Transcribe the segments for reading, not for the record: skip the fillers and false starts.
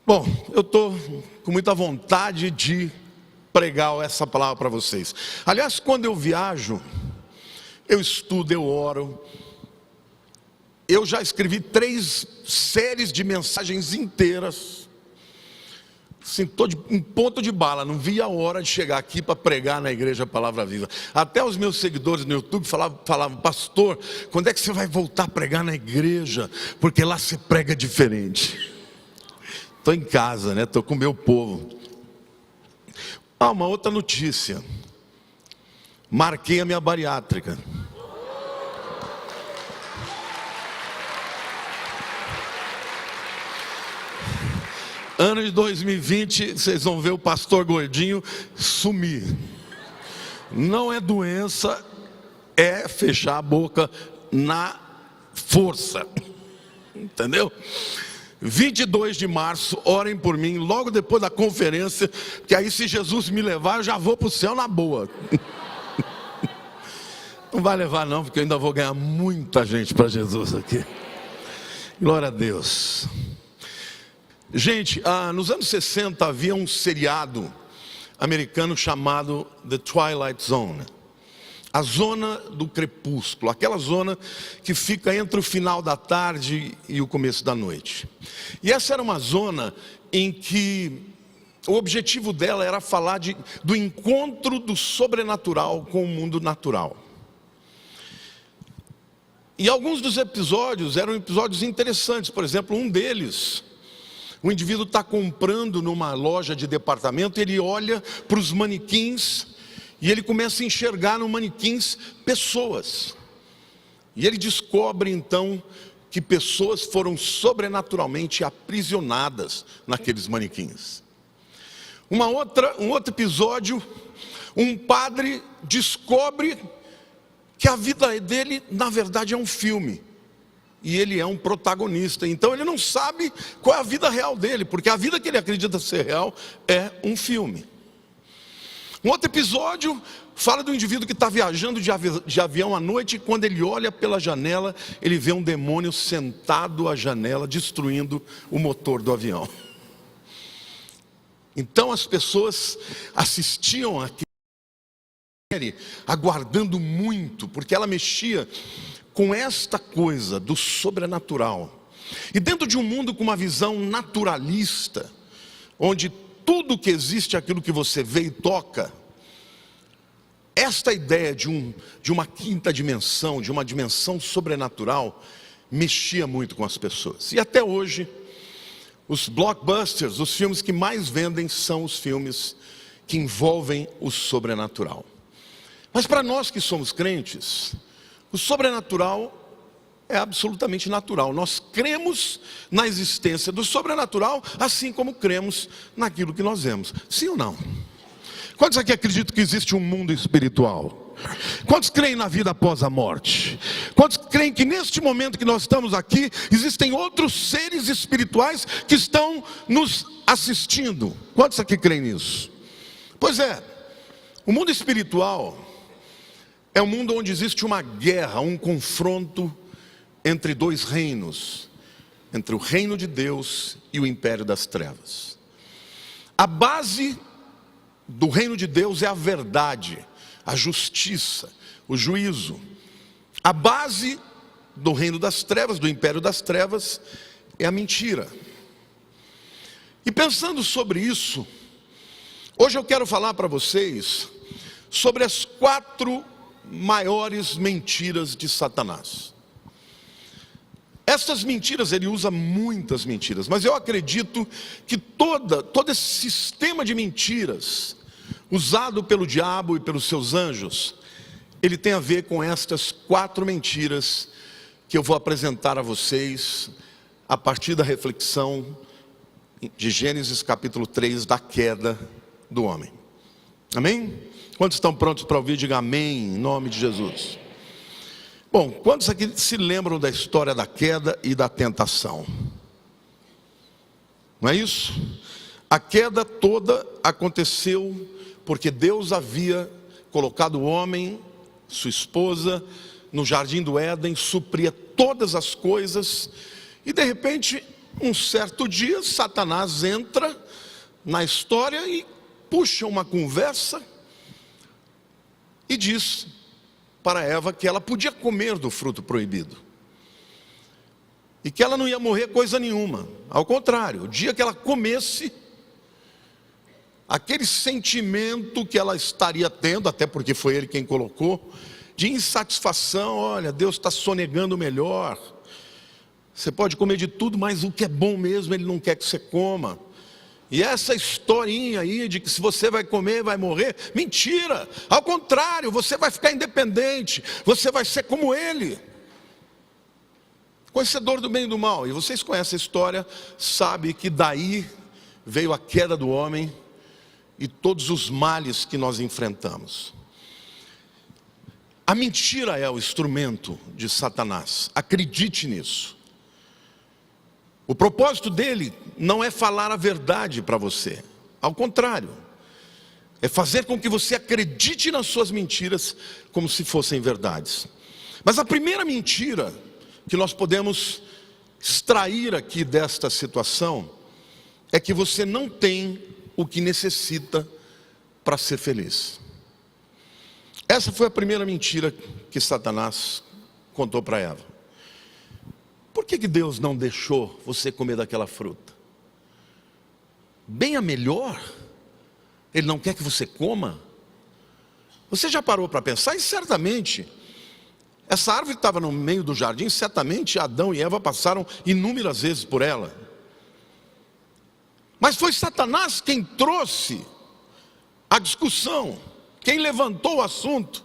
Bom, eu estou com muita vontade de pregar essa palavra para vocês. Aliás, quando eu viajo, eu estudo, eu oro. Eu já escrevi 3 séries de mensagens inteiras. Assim, estou em ponto de bala, não vi a hora de chegar aqui para pregar na igreja Palavra Viva. Até os meus seguidores no YouTube falavam, pastor, quando é que você vai voltar a pregar na igreja? Porque lá se prega diferente. Estou em casa, né? Estou com o meu povo. Uma outra notícia. Marquei a minha bariátrica. Ano de 2020, vocês vão ver o pastor gordinho sumir. Não é doença, é fechar a boca na força. Entendeu? 22 de março, orem por mim, logo depois da conferência, que aí se Jesus me levar, eu já vou para o céu na boa. Não vai levar não, porque eu ainda vou ganhar muita gente para Jesus aqui. Glória a Deus. Gente, nos anos 60 havia um seriado americano chamado The Twilight Zone. A zona do crepúsculo, aquela zona que fica entre o final da tarde e o começo da noite. E essa era uma zona em que o objetivo dela era falar do encontro do sobrenatural com o mundo natural. E alguns dos episódios eram episódios interessantes. Por exemplo, um deles, o indivíduo está comprando numa loja de departamento, ele olha para os manequins e ele começa a enxergar no manequins pessoas. E ele descobre então que pessoas foram sobrenaturalmente aprisionadas naqueles manequins. Um outro episódio, um padre descobre que a vida dele na verdade é um filme. E ele é um protagonista, então ele não sabe qual é a vida real dele, porque a vida que ele acredita ser real é um filme. Um outro episódio fala do indivíduo que está viajando de avião à noite, e quando ele olha pela janela, ele vê um demônio sentado à janela, destruindo o motor do avião. Então as pessoas assistiam a série, aguardando muito, porque ela mexia com esta coisa do sobrenatural. E dentro de um mundo com uma visão naturalista, onde tudo que existe é aquilo que você vê e toca, esta ideia de uma quinta dimensão, de uma dimensão sobrenatural, mexia muito com as pessoas. E até hoje, os blockbusters, os filmes que mais vendem, são os filmes que envolvem o sobrenatural. Mas para nós que somos crentes, o sobrenatural é absolutamente natural. Nós cremos na existência do sobrenatural, assim como cremos naquilo que nós vemos. Sim ou não? Quantos aqui acreditam que existe um mundo espiritual? Quantos creem na vida após a morte? Quantos creem que neste momento que nós estamos aqui, existem outros seres espirituais que estão nos assistindo? Quantos aqui creem nisso? Pois é, o mundo espiritual é um mundo onde existe uma guerra, um confronto entre 2 reinos, entre o reino de Deus e o império das trevas. A base do reino de Deus é a verdade, a justiça, o juízo. A base do reino das trevas, do império das trevas, é a mentira. E pensando sobre isso, hoje eu quero falar para vocês sobre as 4 maiores mentiras de Satanás. Estas mentiras, ele usa muitas mentiras, mas eu acredito que todo esse sistema de mentiras usado pelo diabo e pelos seus anjos, ele tem a ver com estas 4 mentiras que eu vou apresentar a vocês a partir da reflexão de Gênesis capítulo 3, da queda do homem. Amém? Quantos estão prontos para ouvir? Diga amém, em nome de Jesus. Bom, quantos aqui se lembram da história da queda e da tentação? Não é isso? A queda toda aconteceu porque Deus havia colocado o homem, sua esposa, no jardim do Éden, supria todas as coisas, e de repente um certo dia, Satanás entra na história e puxa uma conversa e diz para Eva que ela podia comer do fruto proibido. E que ela não ia morrer coisa nenhuma. Ao contrário, o dia que ela comesse, aquele sentimento que ela estaria tendo, até porque foi ele quem colocou, de insatisfação, olha, Deus está sonegando melhor. Você pode comer de tudo, mas o que é bom mesmo, Ele não quer que você coma. E essa historinha aí de que se você vai comer, vai morrer, mentira. Ao contrário, você vai ficar independente, você vai ser como Ele. Conhecedor do bem e do mal. E vocês conhecem a história, sabe que daí veio a queda do homem e todos os males que nós enfrentamos. A mentira é o instrumento de Satanás. Acredite nisso. O propósito dele não é falar a verdade para você. Ao contrário, é fazer com que você acredite nas suas mentiras como se fossem verdades. Mas a primeira mentira que nós podemos extrair aqui desta situação é que você não tem o que necessita para ser feliz. Essa foi a primeira mentira que Satanás contou para Eva. Por que Deus não deixou você comer daquela fruta? Bem a melhor, Ele não quer que você coma. Você já parou para pensar? E certamente, essa árvore estava no meio do jardim, certamente Adão e Eva passaram inúmeras vezes por ela. Mas foi Satanás quem trouxe a discussão, quem levantou o assunto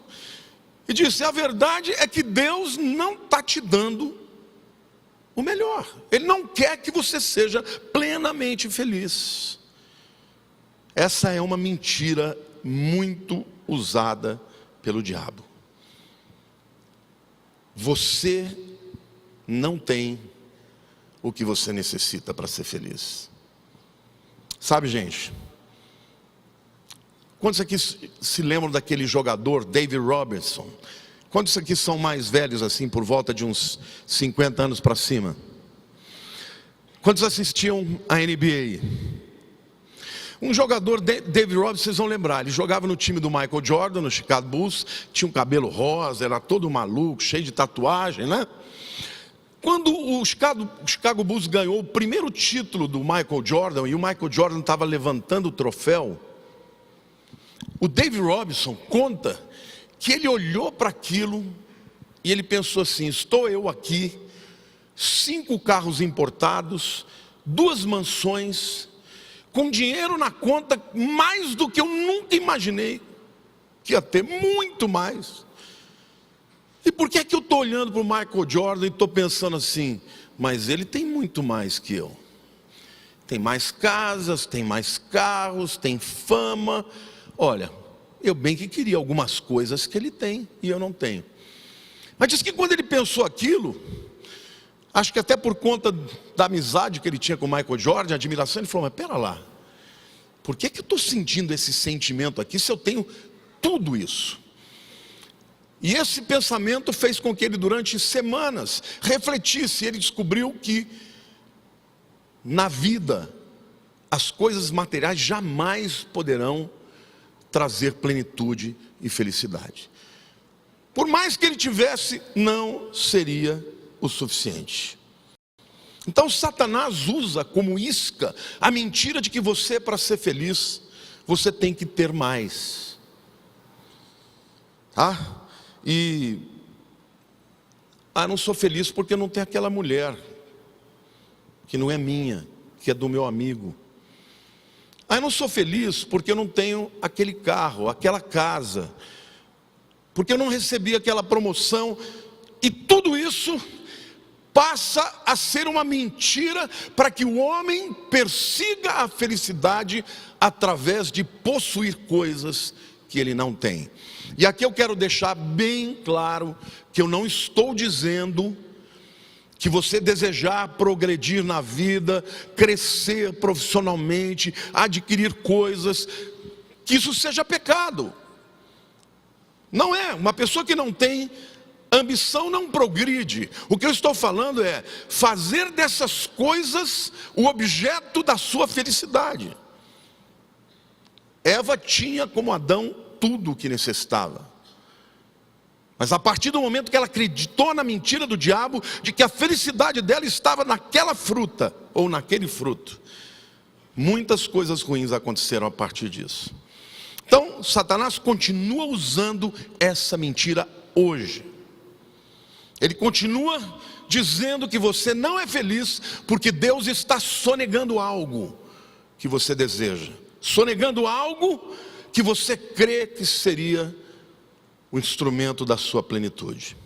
e disse: a verdade é que Deus não está te dando o melhor. Ele não quer que você seja plenamente feliz. Essa é uma mentira muito usada pelo diabo. Você não tem o que você necessita para ser feliz. Sabe, gente, quantos aqui se lembram daquele jogador, David Robertson? Quantos aqui são mais velhos assim, por volta de uns 50 anos para cima? Quantos assistiam a NBA? Um jogador, David Robertson, vocês vão lembrar, ele jogava no time do Michael Jordan, no Chicago Bulls, tinha um cabelo rosa, era todo maluco, cheio de tatuagem, né? Quando o Chicago Bulls ganhou o primeiro título do Michael Jordan, e o Michael Jordan estava levantando o troféu, o David Robertson conta que ele olhou para aquilo e ele pensou assim: estou eu aqui, 5 carros importados, 2 mansões, com dinheiro na conta, mais do que eu nunca imaginei que ia ter, muito mais. E por que é que eu estou olhando para o Michael Jordan e estou pensando assim: mas ele tem muito mais que eu. Tem mais casas, tem mais carros, tem fama. Olha, eu bem que queria algumas coisas que ele tem e eu não tenho. Mas diz que quando ele pensou aquilo, acho que até por conta da amizade que ele tinha com o Michael Jordan, a admiração, ele falou: mas pera lá, por que eu estou sentindo esse sentimento aqui se eu tenho tudo isso? E esse pensamento fez com que ele durante semanas refletisse. Ele descobriu que na vida as coisas materiais jamais poderão trazer plenitude e felicidade. Por mais que ele tivesse, não seria o suficiente. Então Satanás usa como isca a mentira de que você, para ser feliz, você tem que ter mais. Não sou feliz porque não tenho aquela mulher, que não é minha, que é do meu amigo. Eu não sou feliz porque eu não tenho aquele carro, aquela casa, porque eu não recebi aquela promoção. E tudo isso passa a ser uma mentira para que o homem persiga a felicidade através de possuir coisas que ele não tem. E aqui eu quero deixar bem claro que eu não estou dizendo que você desejar progredir na vida, crescer profissionalmente, adquirir coisas, que isso seja pecado. Não é. Uma pessoa que não tem ambição não progride. O que eu estou falando é fazer dessas coisas o objeto da sua felicidade. Eva tinha, como Adão, tudo o que necessitava. Mas a partir do momento que ela acreditou na mentira do diabo, de que a felicidade dela estava naquela fruta, ou naquele fruto, muitas coisas ruins aconteceram a partir disso. Então, Satanás continua usando essa mentira hoje. Ele continua dizendo que você não é feliz, porque Deus está sonegando algo que você deseja. Sonegando algo que você crê que seria o instrumento da sua plenitude.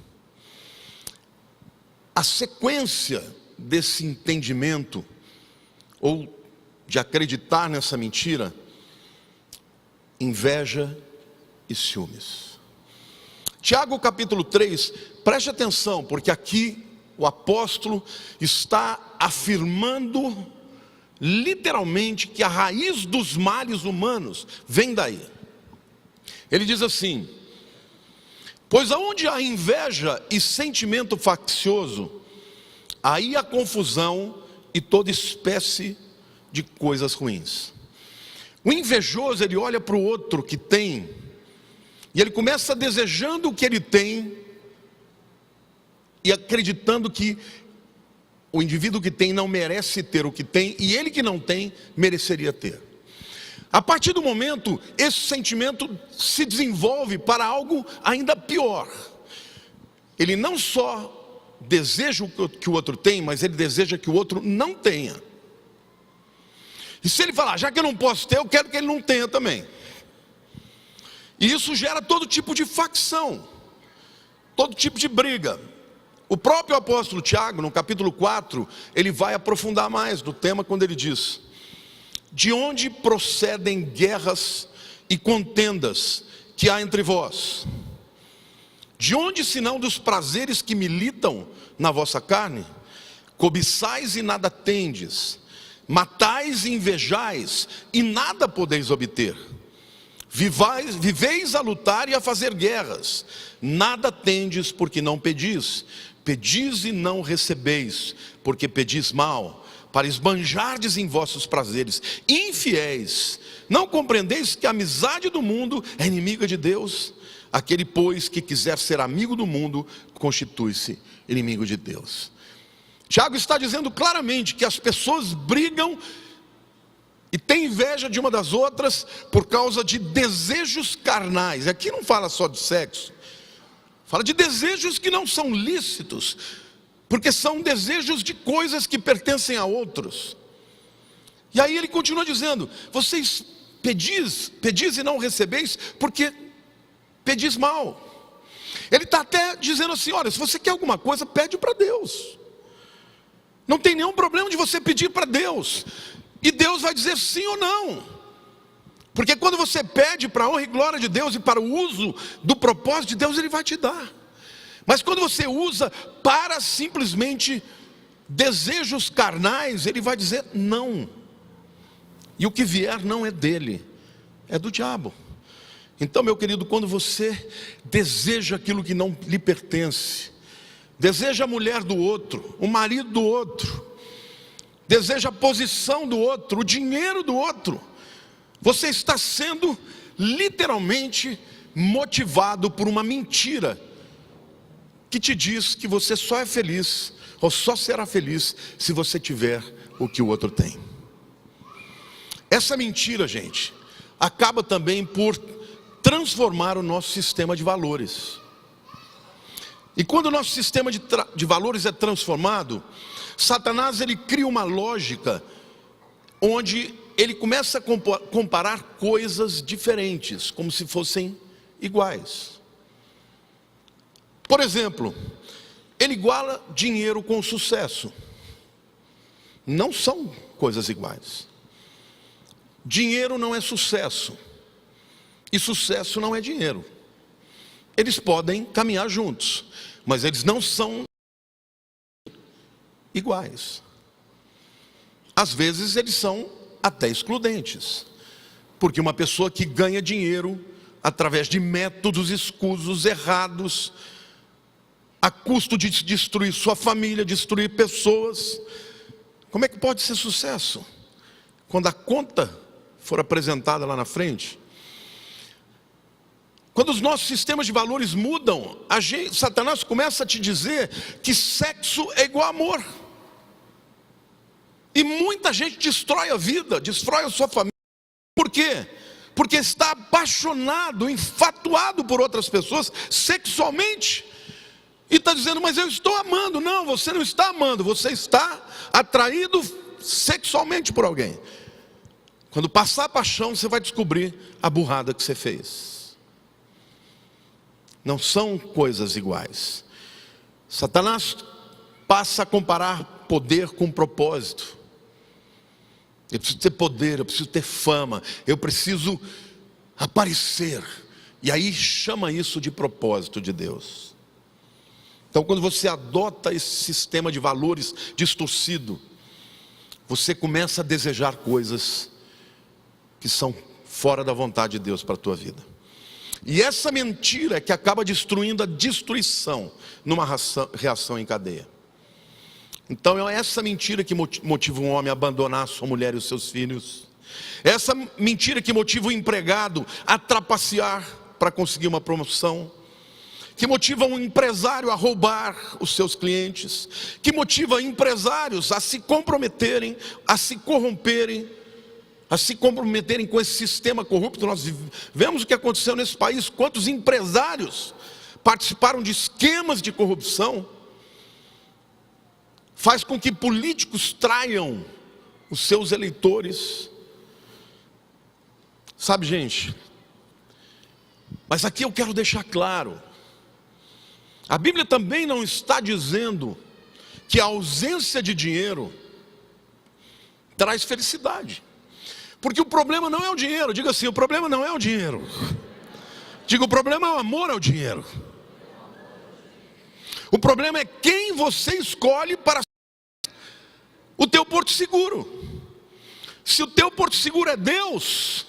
A sequência desse entendimento, ou de acreditar nessa mentira: inveja e ciúmes. Tiago capítulo 3, preste atenção, porque aqui o apóstolo está afirmando literalmente que a raiz dos males humanos vem daí. Ele diz assim: pois aonde há inveja e sentimento faccioso, aí há confusão e toda espécie de coisas ruins. O invejoso, ele olha para o outro que tem, e ele começa desejando o que ele tem, e acreditando que o indivíduo que tem não merece ter o que tem, e ele que não tem, mereceria ter. A partir do momento, esse sentimento se desenvolve para algo ainda pior. Ele não só deseja o que o outro tem, mas ele deseja que o outro não tenha. E se ele falar, já que eu não posso ter, eu quero que ele não tenha também. E isso gera todo tipo de facção, todo tipo de briga. O próprio apóstolo Tiago, no capítulo 4, ele vai aprofundar mais do tema quando ele diz: de onde procedem guerras e contendas que há entre vós? De onde, senão dos prazeres que militam na vossa carne? Cobiçais e nada tendes, matais e invejais, e nada podeis obter. Viveis a lutar e a fazer guerras, nada tendes porque não pedis. Pedis e não recebeis, porque pedis mal, para esbanjardes em vossos prazeres. Infiéis, não compreendeis que a amizade do mundo é inimiga de Deus? Aquele, pois, que quiser ser amigo do mundo, constitui-se inimigo de Deus. Tiago está dizendo claramente que as pessoas brigam e têm inveja de uma das outras por causa de desejos carnais. Aqui não fala só de sexo, fala de desejos que não são lícitos, porque são desejos de coisas que pertencem a outros. E aí ele continua dizendo: vocês pedis e não recebeis, porque pedis mal. Ele está até dizendo assim: olha, se você quer alguma coisa, pede para Deus. Não tem nenhum problema de você pedir para Deus, e Deus vai dizer sim ou não. Porque quando você pede para a honra e glória de Deus e para o uso do propósito de Deus, Ele vai te dar. Mas quando você usa para simplesmente desejos carnais, Ele vai dizer não. E o que vier não é dele, é do diabo. Então, meu querido, quando você deseja aquilo que não lhe pertence, deseja a mulher do outro, o marido do outro, deseja a posição do outro, o dinheiro do outro, você está sendo literalmente motivado por uma mentira que te diz que você só é feliz, ou só será feliz, se você tiver o que o outro tem. Essa mentira, gente, acaba também por transformar o nosso sistema de valores. E quando o nosso sistema de valores é transformado, Satanás, ele cria uma lógica onde ele começa a comparar coisas diferentes, como se fossem iguais. Por exemplo, ele iguala dinheiro com sucesso. Não são coisas iguais. Dinheiro não é sucesso, e sucesso não é dinheiro. Eles podem caminhar juntos, mas eles não são iguais. Às vezes eles são até excludentes, porque uma pessoa que ganha dinheiro através de métodos escusos, errados, a custo de destruir sua família, destruir pessoas. Como é que pode ser sucesso? Quando a conta for apresentada lá na frente. Quando os nossos sistemas de valores mudam, Satanás começa a te dizer que sexo é igual a amor. E muita gente destrói a vida, destrói a sua família. Por quê? Porque está apaixonado, enfatuado por outras pessoas sexualmente. E está dizendo, mas eu estou amando. Não, você não está amando, você está atraído sexualmente por alguém. Quando passar a paixão, você vai descobrir a burrada que você fez. Não são coisas iguais. Satanás passa a comparar poder com propósito. Eu preciso ter poder, eu preciso ter fama, eu preciso aparecer. E aí chama isso de propósito de Deus. Então, quando você adota esse sistema de valores distorcido, você começa a desejar coisas que são fora da vontade de Deus para a tua vida. E essa mentira é que acaba destruindo a destruição numa reação em cadeia. Então é essa mentira que motiva um homem a abandonar a sua mulher e os seus filhos. Essa mentira que motiva o empregado a trapacear para conseguir uma promoção. Que motiva um empresário a roubar os seus clientes. Que motiva empresários a se comprometerem, a se corromperem, a se comprometerem com esse sistema corrupto. Nós vemos o que aconteceu nesse país. Quantos empresários participaram de esquemas de corrupção. Faz com que políticos traiam os seus eleitores. Sabe, gente, mas aqui eu quero deixar claro, a Bíblia também não está dizendo que a ausência de dinheiro traz felicidade. Porque o problema não é o dinheiro. Diga assim, o problema não é o dinheiro. Diga, o problema é o amor ao dinheiro. O problema é quem você escolhe para o teu porto seguro. Se o teu porto seguro é Deus,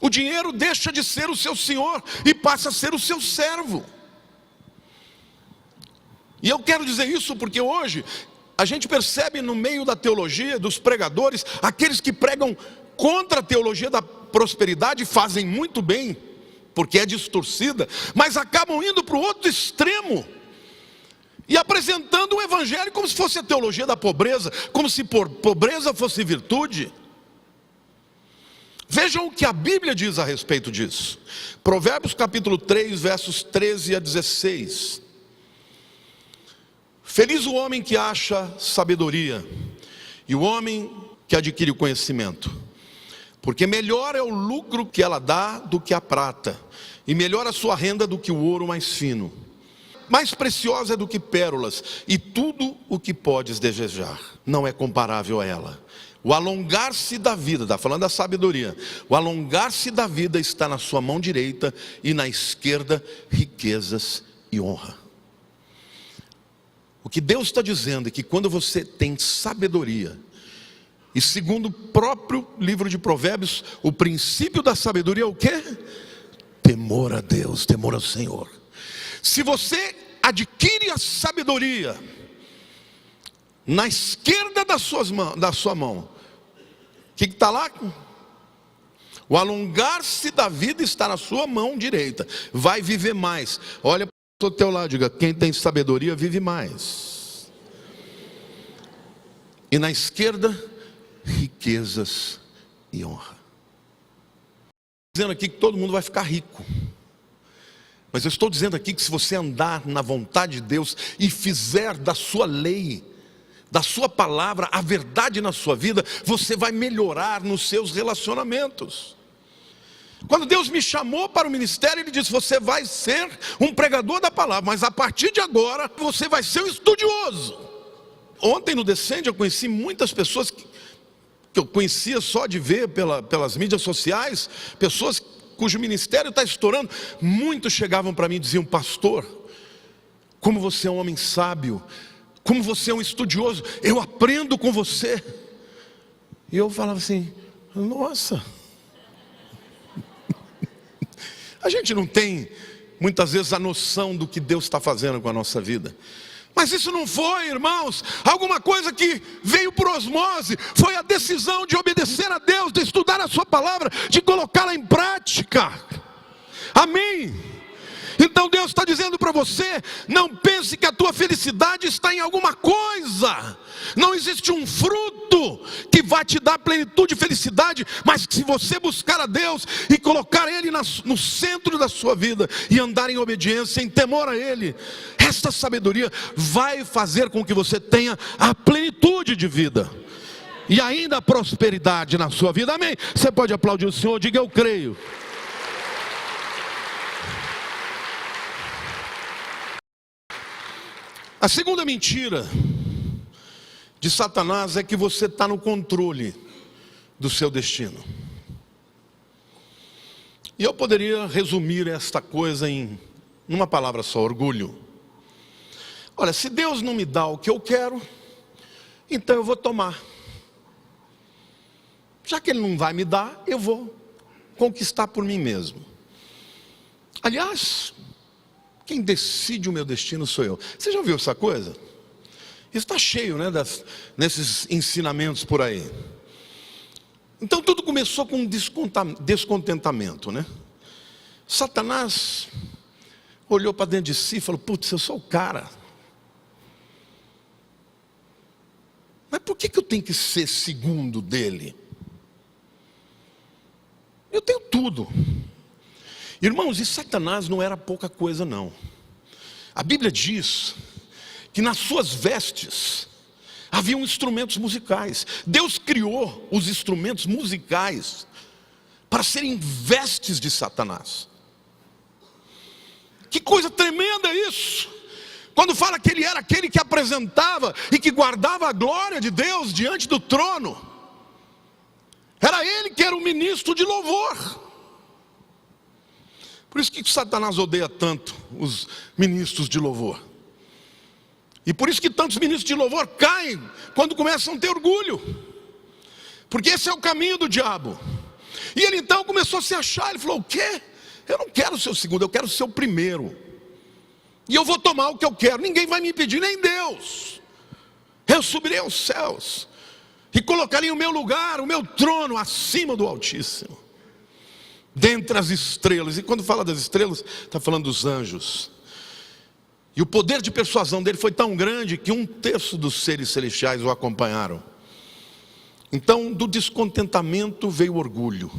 o dinheiro deixa de ser o seu senhor e passa a ser o seu servo. E eu quero dizer isso porque hoje a gente percebe no meio da teologia, dos pregadores, aqueles que pregam contra a teologia da prosperidade, fazem muito bem, porque é distorcida, mas acabam indo para o outro extremo e apresentando o evangelho como se fosse a teologia da pobreza, como se pobreza fosse virtude. Vejam o que a Bíblia diz a respeito disso. Provérbios capítulo 3, versos 13 a 16. Feliz o homem que acha sabedoria e o homem que adquire o conhecimento, porque melhor é o lucro que ela dá do que a prata, e melhor a sua renda do que o ouro mais fino. Mais preciosa é do que pérolas, e tudo o que podes desejar não é comparável a ela. O alongar-se da vida, está falando da sabedoria, o alongar-se da vida está na sua mão direita, e na esquerda riquezas e honra. O que Deus está dizendo é que quando você tem sabedoria, e segundo o próprio livro de Provérbios, o princípio da sabedoria é o quê? Temor a Deus, temor ao Senhor. Se você adquire a sabedoria na esquerda da sua mão, o que está lá? O alongar-se da vida está na sua mão direita. Vai viver mais. Olha para o teu lado, diga, quem tem sabedoria vive mais. E na esquerda, riquezas e honra. Dizendo aqui que todo mundo vai ficar rico, mas eu estou dizendo aqui que se você andar na vontade de Deus e fizer da sua lei, da sua palavra, a verdade na sua vida, você vai melhorar nos seus relacionamentos. Quando Deus me chamou para o ministério, Ele disse, você vai ser um pregador da palavra, mas a partir de agora, você vai ser um estudioso. Ontem no Descende eu conheci muitas pessoas que eu conhecia só de ver pelas mídias sociais, pessoas cujo ministério está estourando. Muitos chegavam para mim e diziam, pastor, como você é um homem sábio, como você é um estudioso, eu aprendo com você. E eu falava assim, nossa, a gente não tem muitas vezes, a noção do que Deus está fazendo com a nossa vida. Mas isso não foi, irmãos, alguma coisa que veio por osmose. Foi a decisão de obedecer a Deus, de estudar a sua palavra, de colocá-la em prática. Amém? Então Deus está dizendo para você: não pense que a tua felicidade está em alguma coisa. Não existe um fruto que vai te dar plenitude e felicidade, mas se você buscar a Deus e colocar Ele no centro da sua vida e andar em obediência, em temor a Ele, esta sabedoria vai fazer com que você tenha a plenitude de vida e ainda a prosperidade na sua vida. Amém? Você pode aplaudir o Senhor, diga: eu creio. A segunda mentira de Satanás é que você está no controle do seu destino. E eu poderia resumir esta coisa em uma palavra só: orgulho. Olha, se Deus não me dá o que eu quero, então eu vou tomar. Já que Ele não vai me dar, eu vou conquistar por mim mesmo. Aliás, quem decide o meu destino sou eu. Você já ouviu essa coisa? Isso está cheio, né, nesses ensinamentos por aí. Então tudo começou com um descontentamento, né? Satanás olhou para dentro de si e falou: putz, eu sou o cara. Mas por que eu tenho que ser segundo dele? Eu tenho tudo. Irmãos, e Satanás não era pouca coisa não. A Bíblia diz que nas suas vestes haviam instrumentos musicais. Deus criou os instrumentos musicais para serem vestes de Satanás. Que coisa tremenda isso! Quando fala que ele era aquele que apresentava e que guardava a glória de Deus diante do trono, era ele que era o ministro de louvor. Por isso que Satanás odeia tanto os ministros de louvor. E por isso que tantos ministros de louvor caem quando começam a ter orgulho. Porque esse é o caminho do diabo. E ele então começou a se achar. Ele falou: o quê? Eu não quero ser o segundo, eu quero ser o primeiro. E eu vou tomar o que eu quero. Ninguém vai me impedir, nem Deus. Eu subirei aos céus e colocarei o meu lugar, o meu trono acima do Altíssimo, dentre as estrelas. E quando fala das estrelas, está falando dos anjos. E o poder de persuasão dele foi tão grande que 1/3 dos seres celestiais o acompanharam. Então, do descontentamento veio o orgulho.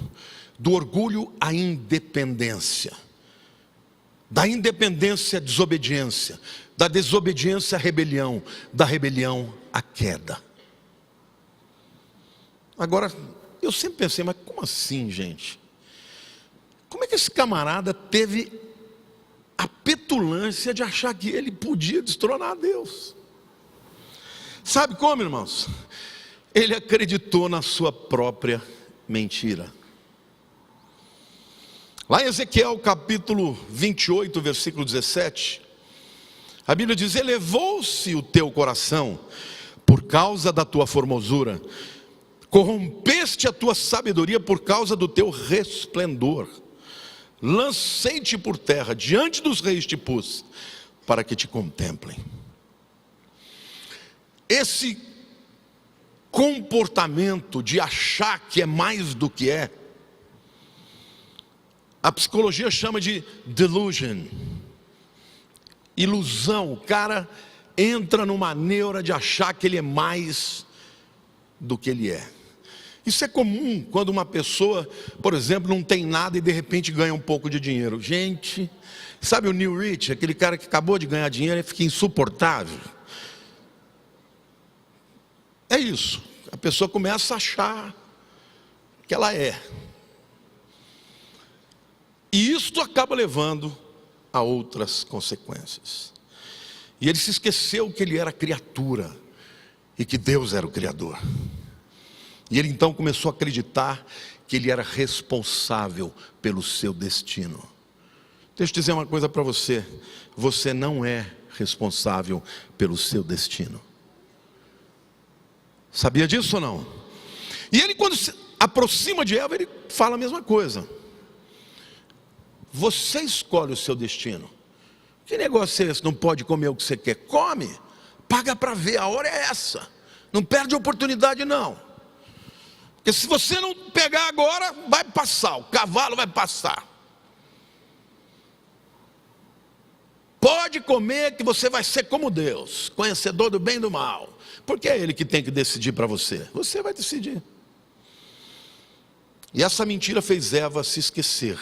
Do orgulho a independência. Da independência a desobediência. Da desobediência a rebelião. Da rebelião a queda. Agora, eu sempre pensei: mas como assim, gente? Como é que esse camarada teve a petulância de achar que ele podia destronar Deus? Sabe como, irmãos? Ele acreditou na sua própria mentira. Lá em Ezequiel capítulo 28, versículo 17, a Bíblia diz: elevou-se o teu coração por causa da tua formosura, corrompeste a tua sabedoria por causa do teu resplendor. Lancei-te por terra, diante dos reis te pus, para que te contemplem. Esse comportamento de achar que é mais do que é, a psicologia chama de delusion, ilusão. O cara entra numa neura de achar que ele é mais do que ele é. Isso é comum quando uma pessoa, por exemplo, não tem nada e de repente ganha um pouco de dinheiro. Gente, sabe o Neil Rich, aquele cara que acabou de ganhar dinheiro e fica insuportável? É isso. A pessoa começa a achar que ela é. E isto acaba levando a outras consequências. E ele se esqueceu que ele era criatura e que Deus era o Criador. E ele então começou a acreditar que ele era responsável pelo seu destino. Deixa eu dizer uma coisa para você: você não é responsável pelo seu destino. Sabia disso ou não? E ele, quando se aproxima de Eva, ele fala a mesma coisa. Você escolhe o seu destino. Que negócio é esse? Não pode comer o que você quer? Come, paga para ver, a hora é essa. Não perde a oportunidade não. Porque se você não pegar agora, vai passar, o cavalo vai passar. Pode comer que você vai ser como Deus, conhecedor do bem e do mal. Porque é Ele que tem que decidir para você. Você vai decidir. E essa mentira fez Eva se esquecer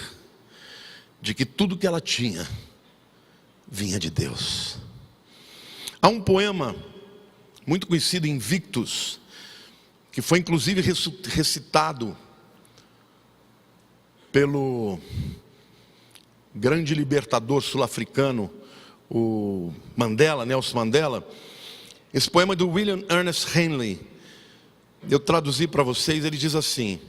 de que tudo que ela tinha vinha de Deus. Há um poema muito conhecido, Invictus, que foi inclusive recitado pelo grande libertador sul-africano, o Mandela, Nelson Mandela. Esse poema é do William Ernest Henley. Eu traduzi para vocês. Ele diz assim: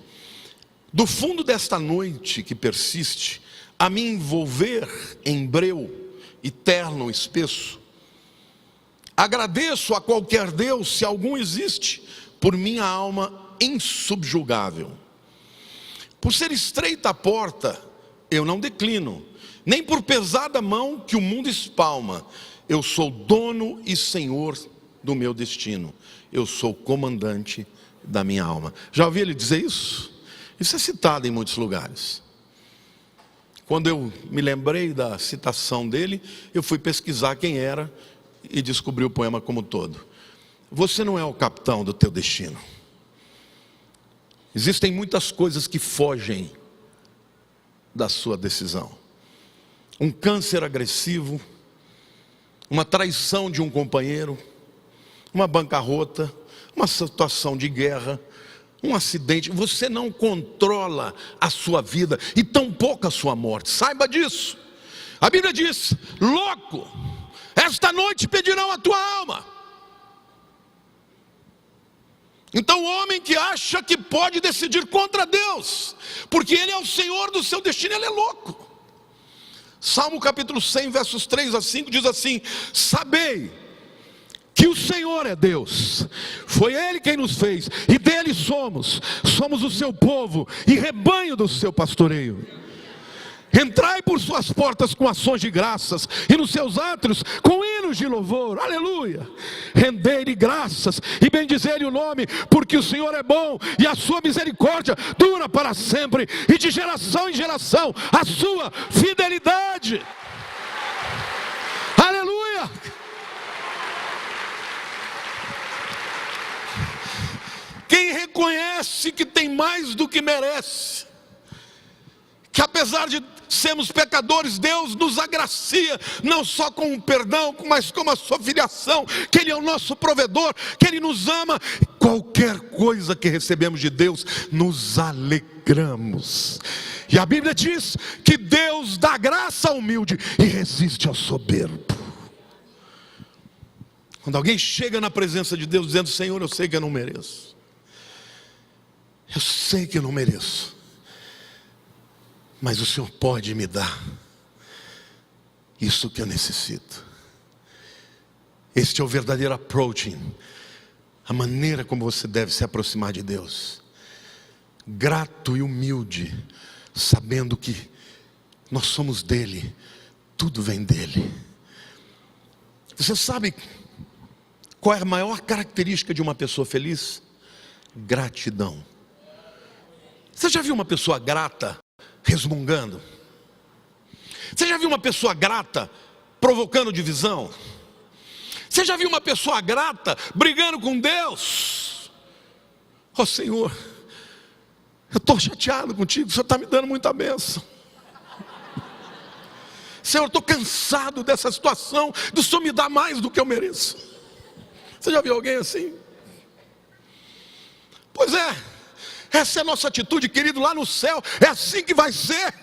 do fundo desta noite que persiste a me envolver em breu e terno espesso, agradeço a qualquer Deus, se algum existe, por minha alma insubjugável. Por ser estreita a porta, eu não declino, nem por pesada mão que o mundo espalma. Eu sou dono e senhor do meu destino. Eu sou comandante da minha alma. Já ouvi ele dizer isso? Isso é citado em muitos lugares. Quando eu me lembrei da citação dele, eu fui pesquisar quem era e descobri o poema como um todo. Você não é o capitão do teu destino. Existem muitas coisas que fogem da sua decisão. Um câncer agressivo, uma traição de um companheiro, uma bancarrota, uma situação de guerra, um acidente. Você não controla a sua vida e tampouco a sua morte. Saiba disso. A Bíblia diz: louco, esta noite pedirão a tua alma. Então o homem que acha que pode decidir contra Deus, porque Ele é o Senhor do seu destino, ele é louco. Salmo capítulo 100, versos 3 a 5 diz assim: sabei que o Senhor é Deus, foi Ele quem nos fez, e dele somos o seu povo e rebanho do seu pastoreio. Entrai por suas portas com ações de graças, e nos seus átrios com hinos de louvor, aleluia. Rendei-lhe graças e bendizei-lhe o nome, porque o Senhor é bom, e a sua misericórdia dura para sempre, e de geração em geração a sua fidelidade, aleluia. Quem reconhece que tem mais do que merece, que apesar de sermos pecadores, Deus nos agracia, não só com o perdão, mas com a sua filiação, que Ele é o nosso provedor, que Ele nos ama. Qualquer coisa que recebemos de Deus, nos alegramos. E a Bíblia diz que Deus dá graça ao humilde e resiste ao soberbo. Quando alguém chega na presença de Deus dizendo: Senhor, eu sei que eu não mereço, eu sei que eu não mereço, mas o Senhor pode me dar isso que eu necessito. Este é o verdadeiro approaching, a maneira como você deve se aproximar de Deus. Grato e humilde, sabendo que nós somos dele, tudo vem dele. Você sabe qual é a maior característica de uma pessoa feliz? Gratidão. Você já viu uma pessoa grata resmungando? Você já viu uma pessoa grata provocando divisão? Você já viu uma pessoa grata brigando com Deus? Oh Senhor, eu estou chateado contigo, o Senhor está me dando muita bênção. Senhor, eu estou cansado dessa situação, do Senhor me dar mais do que eu mereço. Você já viu alguém assim? Pois é, essa é a nossa atitude, querido, lá no céu. É assim que vai ser.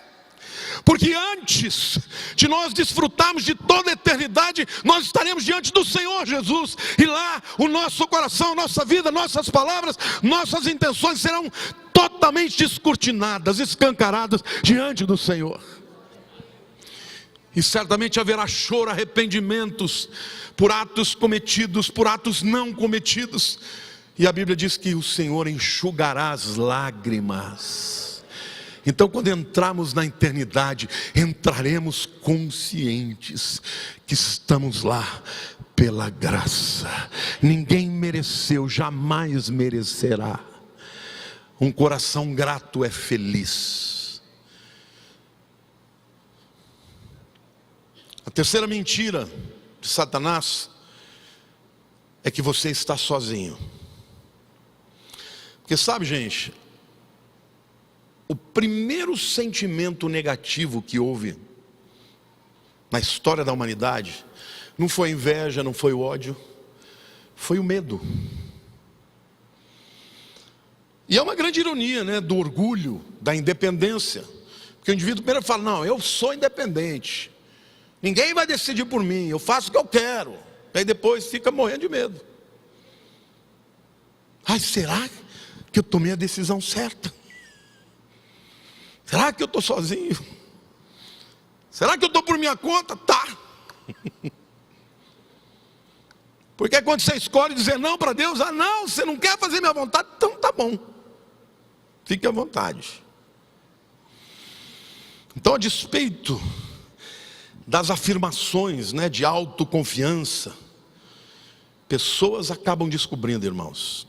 Porque antes de nós desfrutarmos de toda a eternidade, nós estaremos diante do Senhor Jesus. E lá o nosso coração, nossa vida, nossas palavras, nossas intenções serão totalmente descortinadas, escancaradas diante do Senhor. E certamente haverá choro, arrependimentos por atos cometidos, por atos não cometidos. E a Bíblia diz que o Senhor enxugará as lágrimas. Então, quando entrarmos na eternidade, entraremos conscientes que estamos lá pela graça. Ninguém mereceu, jamais merecerá. Um coração grato é feliz. A terceira mentira de Satanás é que você está sozinho. Porque sabe, gente, o primeiro sentimento negativo que houve na história da humanidade não foi a inveja, não foi o ódio, foi o medo. E é uma grande ironia, né, do orgulho, da independência. Porque o indivíduo primeiro fala, não, eu sou independente. Ninguém vai decidir por mim, eu faço o que eu quero. Aí depois fica morrendo de medo. Ai, será que eu tomei a decisão certa? Será que eu estou sozinho? Será que eu estou por minha conta? Tá. Porque quando você escolhe dizer não para Deus, ah não, você não quer fazer minha vontade, então tá bom. Fique à vontade. Então, a despeito das afirmações, né, de autoconfiança, pessoas acabam descobrindo, irmãos,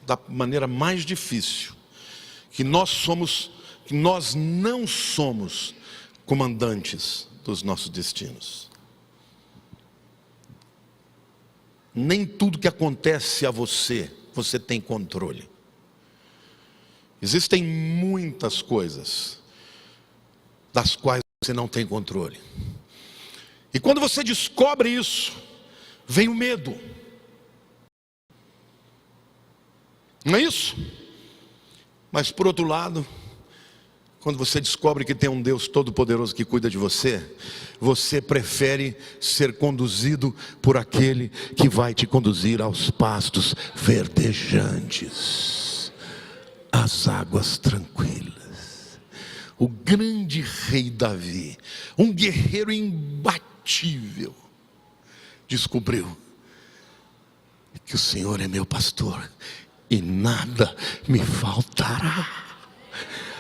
da maneira mais difícil, que nós não somos comandantes dos nossos destinos. Nem tudo que acontece a você, você tem controle. Existem muitas coisas das quais você não tem controle. E quando você descobre isso, vem o medo. Não é isso? Mas por outro lado, quando você descobre que tem um Deus todo-poderoso que cuida de você, você prefere ser conduzido por aquele que vai te conduzir aos pastos verdejantes, às águas tranquilas. O grande rei Davi, um guerreiro imbatível, descobriu que o Senhor é meu pastor e nada me faltará.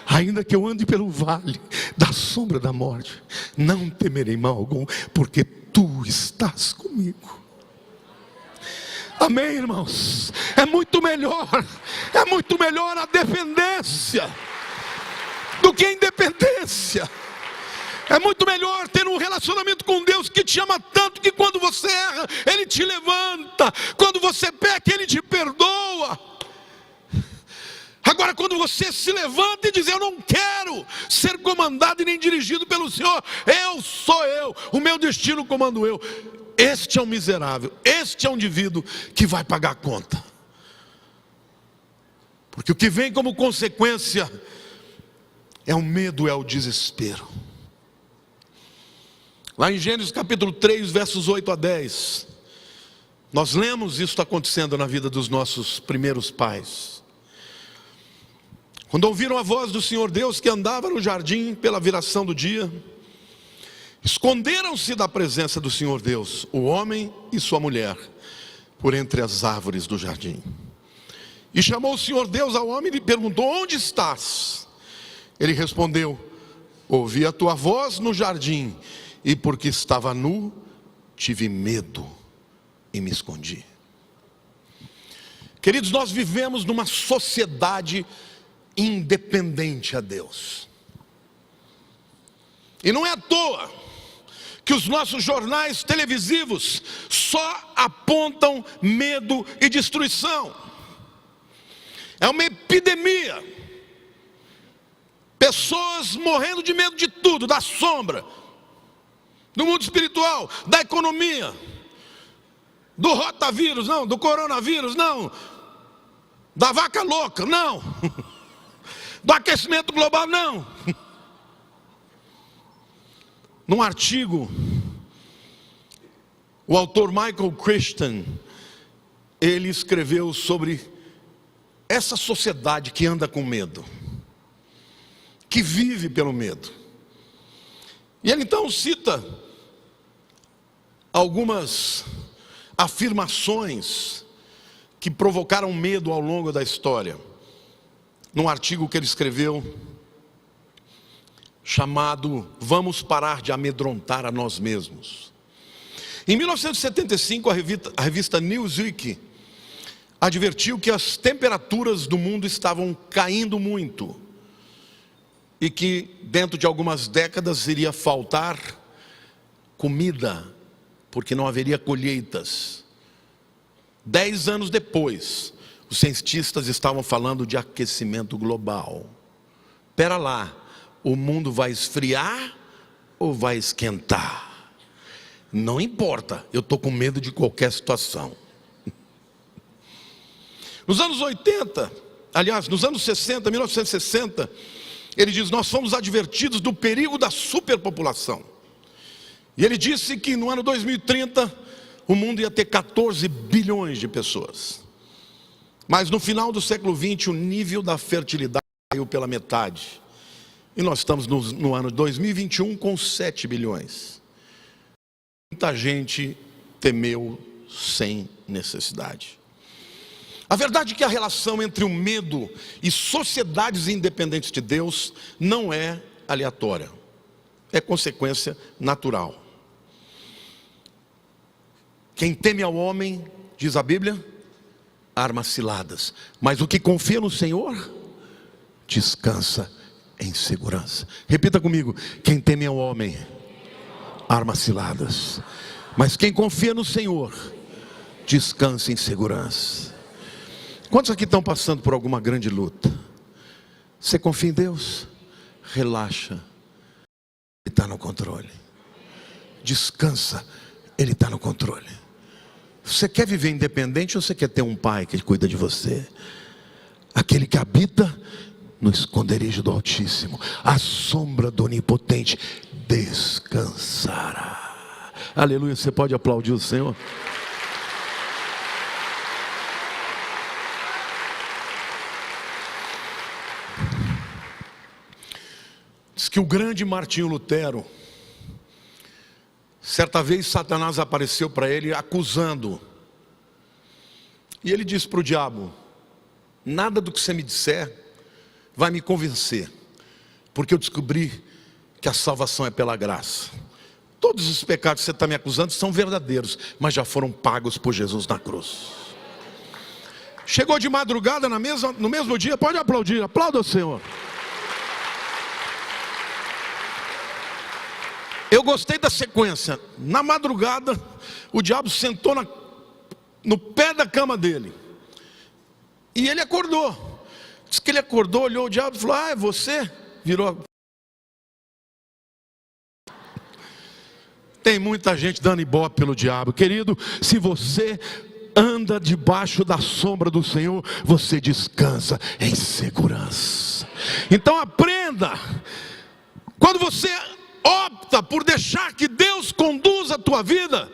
Ainda que eu ande pelo vale da sombra da morte, não temerei mal algum, porque tu estás comigo. Amém, irmãos? É muito melhor a dependência do que a independência. É muito melhor ter um relacionamento com Deus que te ama tanto que quando você erra, Ele te levanta. Quando você peca, Ele te perdoa. Agora, quando você se levanta e diz, eu não quero ser comandado e nem dirigido pelo Senhor, eu sou eu, o meu destino comando eu. Este é um miserável, este é um indivíduo que vai pagar a conta. Porque o que vem como consequência é o medo, é o desespero. Lá em Gênesis capítulo 3, versos 8 a 10, nós lemos isso acontecendo na vida dos nossos primeiros pais. Quando ouviram a voz do Senhor Deus que andava no jardim pela viração do dia, esconderam-se da presença do Senhor Deus, o homem e sua mulher, por entre as árvores do jardim. E chamou o Senhor Deus ao homem e lhe perguntou, onde estás? Ele respondeu, ouvi a tua voz no jardim, e porque estava nu, tive medo e me escondi. Queridos, nós vivemos numa sociedade independente a Deus. E não é à toa que os nossos jornais televisivos só apontam medo e destruição. É uma epidemia. Pessoas morrendo de medo de tudo, da sombra, do mundo espiritual, da economia, do rotavírus, não, do coronavírus, não, da vaca louca, não, do aquecimento global, não. Num artigo, o autor Michael Christian, ele escreveu sobre essa sociedade que anda com medo, que vive pelo medo. E ele então cita algumas afirmações que provocaram medo ao longo da história. Num artigo que ele escreveu, chamado Vamos Parar de Amedrontar a Nós Mesmos. Em 1975, a revista Newsweek advertiu que as temperaturas do mundo estavam caindo muito e que dentro de algumas décadas iria faltar comida, porque não haveria colheitas. 10 anos depois, os cientistas estavam falando de aquecimento global. Espera lá, o mundo vai esfriar ou vai esquentar? Não importa, eu estou com medo de qualquer situação. Nos anos 80, aliás, nos anos 60, 1960, ele diz, nós fomos advertidos do perigo da superpopulação. E ele disse que no ano 2030, o mundo ia ter 14 bilhões de pessoas. Mas no final do século XX, o nível da fertilidade caiu pela metade. E nós estamos no ano 2021 com 7 bilhões. Muita gente temeu sem necessidade. A verdade é que a relação entre o medo e sociedades independentes de Deus não é aleatória. É consequência natural. Quem teme ao homem, diz a Bíblia, armas ciladas. Mas o que confia no Senhor, descansa em segurança. Repita comigo, quem teme ao homem, armas ciladas. Mas quem confia no Senhor, descansa em segurança. Quantos aqui estão passando por alguma grande luta? Você confia em Deus? Relaxa, Ele está no controle. Descansa, Ele está no controle. Você quer viver independente ou você quer ter um pai que cuida de você? Aquele que habita no esconderijo do Altíssimo, à sombra do Onipotente, descansará. Aleluia, você pode aplaudir o Senhor? Diz que o grande Martinho Lutero, certa vez Satanás apareceu para ele acusando. E ele disse para o diabo, nada do que você me disser vai me convencer, porque eu descobri que a salvação é pela graça. Todos os pecados que você está me acusando são verdadeiros, mas já foram pagos por Jesus na cruz. Chegou de madrugada no mesmo dia, pode aplaudir, aplauda o Senhor. Eu gostei da sequência. Na madrugada, o diabo sentou no pé da cama dele. E ele acordou. Diz que ele acordou, olhou o diabo e falou, é você? Virou. Tem muita gente dando ibope pelo diabo. Querido, se você anda debaixo da sombra do Senhor, você descansa em segurança. Então aprenda. Quando você opta por deixar que Deus conduza a tua vida,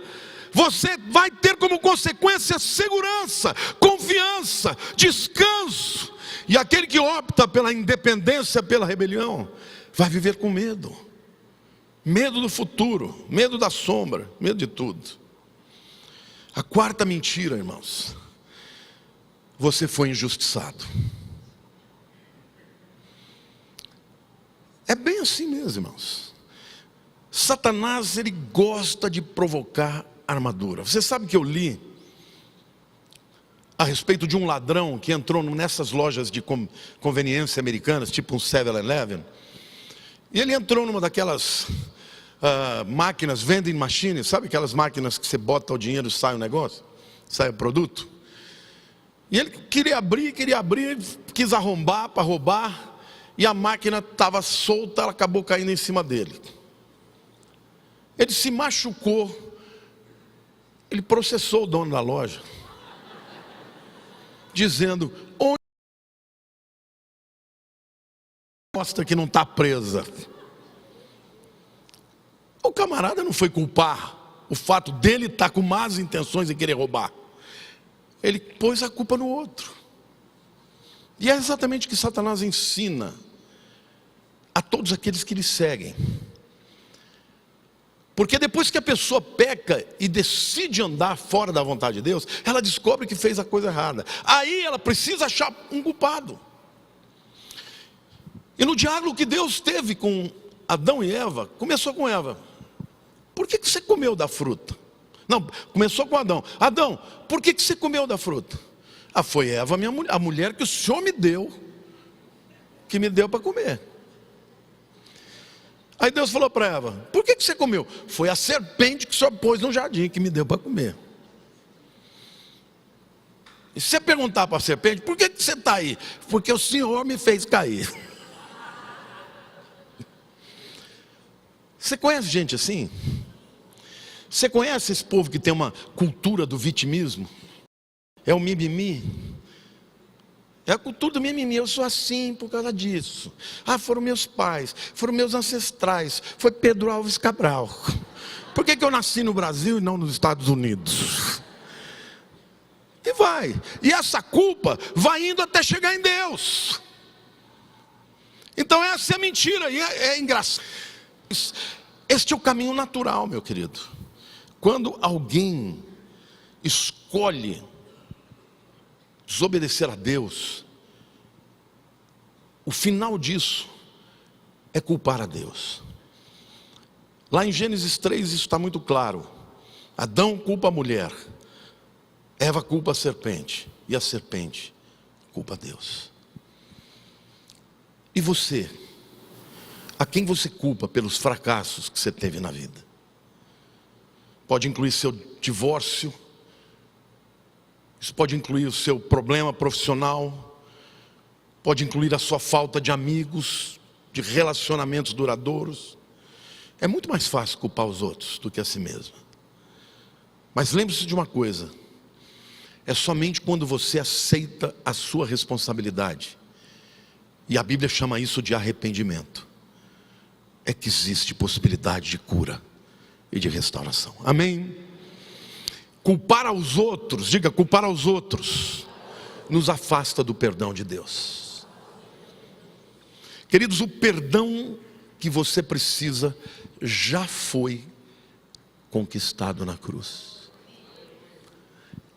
você vai ter como consequência segurança, confiança, descanso. E aquele que opta pela independência, pela rebelião, vai viver com medo. Medo do futuro, medo da sombra, medo de tudo. A quarta mentira, irmãos, você foi injustiçado. É bem assim mesmo, irmãos. Satanás, ele gosta de provocar armadura. Você sabe que eu li a respeito de um ladrão que entrou nessas lojas de conveniência americanas, tipo um 7-Eleven. E ele entrou numa daquelas máquinas, vending machines, sabe aquelas máquinas que você bota o dinheiro e sai o negócio? Sai o produto? E ele queria abrir, quis arrombar para roubar, e a máquina estava solta, ela acabou caindo em cima dele. Ele se machucou, ele processou o dono da loja, dizendo, onde mostra que não está presa? O camarada não foi culpar o fato dele estar com más intenções e querer roubar. Ele pôs a culpa no outro. E é exatamente o que Satanás ensina a todos aqueles que lhe seguem. Porque depois que a pessoa peca e decide andar fora da vontade de Deus, ela descobre que fez a coisa errada. Aí ela precisa achar um culpado. E no diálogo que Deus teve com Adão e Eva, começou com Eva. Por que você comeu da fruta? Não, começou com Adão. Adão, por que você comeu da fruta? Ah, foi Eva, a mulher que o Senhor me deu, que me deu para comer. Aí Deus falou para Eva, por que você comeu? Foi a serpente que o Senhor pôs no jardim, que me deu para comer. E se você perguntar para a serpente, por que você está aí? Porque o Senhor me fez cair. Você conhece gente assim? Você conhece esse povo que tem uma cultura do vitimismo? É o mimimi. É a cultura do mimimi. Eu sou assim por causa disso. Ah, foram meus pais, foram meus ancestrais. Foi Pedro Alves Cabral. Por que eu nasci no Brasil e não nos Estados Unidos? E vai. E essa culpa vai indo até chegar em Deus. Então essa é a mentira. E é engraçado. Este é o caminho natural, meu querido. Quando alguém escolhe desobedecer a Deus, o final disso é culpar a Deus. Lá em Gênesis 3 isso está muito claro. Adão culpa a mulher, Eva culpa a serpente, e a serpente culpa a Deus. E você? A quem você culpa pelos fracassos que você teve na vida? Pode incluir seu divórcio, isso pode incluir o seu problema profissional, pode incluir a sua falta de amigos, de relacionamentos duradouros. É muito mais fácil culpar os outros do que a si mesmo. Mas lembre-se de uma coisa: é somente quando você aceita a sua responsabilidade, e a Bíblia chama isso de arrependimento, é que existe possibilidade de cura e de restauração. Amém? Culpar aos outros, diga, culpar aos outros, nos afasta do perdão de Deus. Queridos, o perdão que você precisa já foi conquistado na cruz.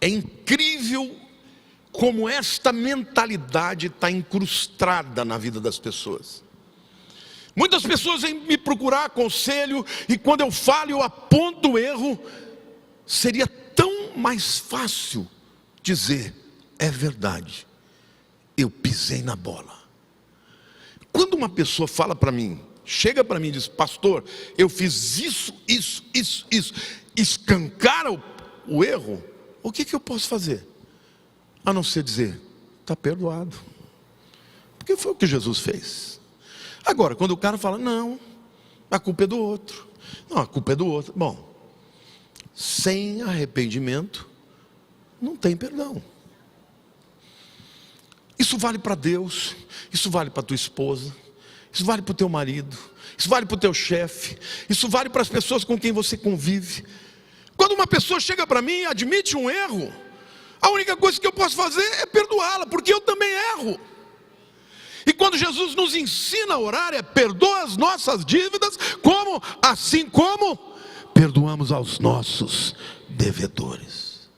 É incrível como esta mentalidade está incrustada na vida das pessoas. Muitas pessoas vêm me procurar conselho, e quando eu falo, eu aponto o erro. Seria tão mais fácil dizer, é verdade, eu pisei na bola. Quando uma pessoa fala para mim, chega para mim e diz, pastor, eu fiz isso, escancara o erro, o que eu posso fazer? A não ser dizer, está perdoado, porque foi o que Jesus fez. Agora, quando o cara fala, não, a culpa é do outro. Não, a culpa é do outro. Bom, sem arrependimento, não tem perdão. Isso vale para Deus, isso vale para tua esposa, isso vale para o teu marido, isso vale para o teu chefe, isso vale para as pessoas com quem você convive. Quando uma pessoa chega para mim e admite um erro, a única coisa que eu posso fazer é perdoá-la, porque eu também erro. E quando Jesus nos ensina a orar, é perdoa as nossas dívidas, assim como perdoamos aos nossos devedores.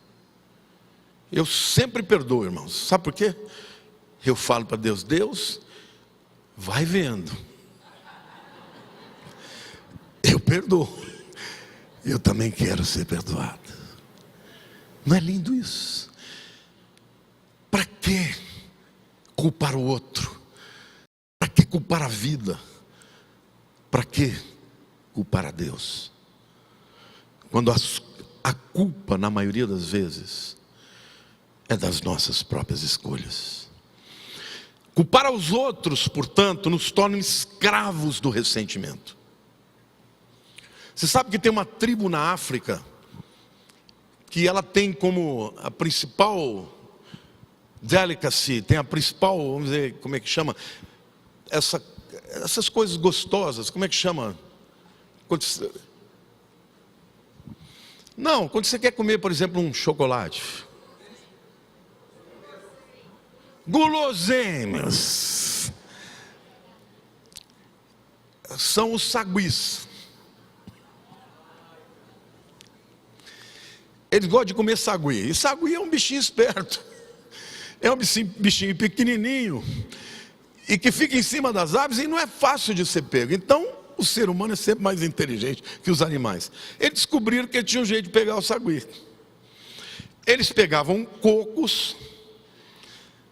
Eu sempre perdoo, irmãos. Sabe por quê? Eu falo para Deus, Deus, vai vendo. Eu perdoo. Eu também quero ser perdoado. Não é lindo isso? Para que culpar o outro? Para que culpar a vida? Para que culpar a Deus? Quando a culpa, na maioria das vezes, é das nossas próprias escolhas. Culpar aos outros, portanto, nos torna escravos do ressentimento. Você sabe que tem uma tribo na África que ela tem como a principal delicacy, tem a principal, vamos dizer, como é que chama? Essas coisas gostosas, como é que chama? Quando você quer comer, por exemplo, um chocolate. Guloseimas. São os saguis. Eles gostam de comer sagui. E sagui é um bichinho esperto. É um bichinho pequenininho. E que fica em cima das árvores e não é fácil de ser pego. Então, o ser humano é sempre mais inteligente que os animais. Eles descobriram que tinha um jeito de pegar o sagui. Eles pegavam cocos,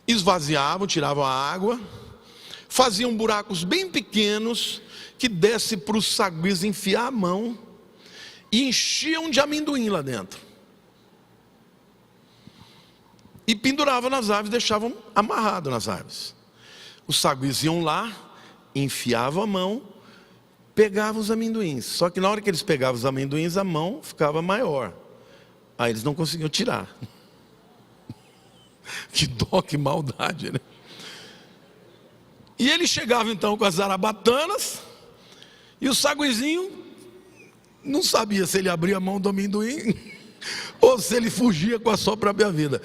esvaziavam, tiravam a água, faziam buracos bem pequenos, que desse para os saguis enfiar a mão, e enchiam de amendoim lá dentro. E penduravam nas árvores, deixavam amarrado nas árvores. Os saguis iam lá, enfiavam a mão, pegavam os amendoins. Só que na hora que eles pegavam os amendoins, a mão ficava maior. Aí eles não conseguiam tirar. Que dó, que maldade, né? E ele chegava então com as zarabatanas, e o saguizinho não sabia se ele abria a mão do amendoim ou se ele fugia com a sua própria vida.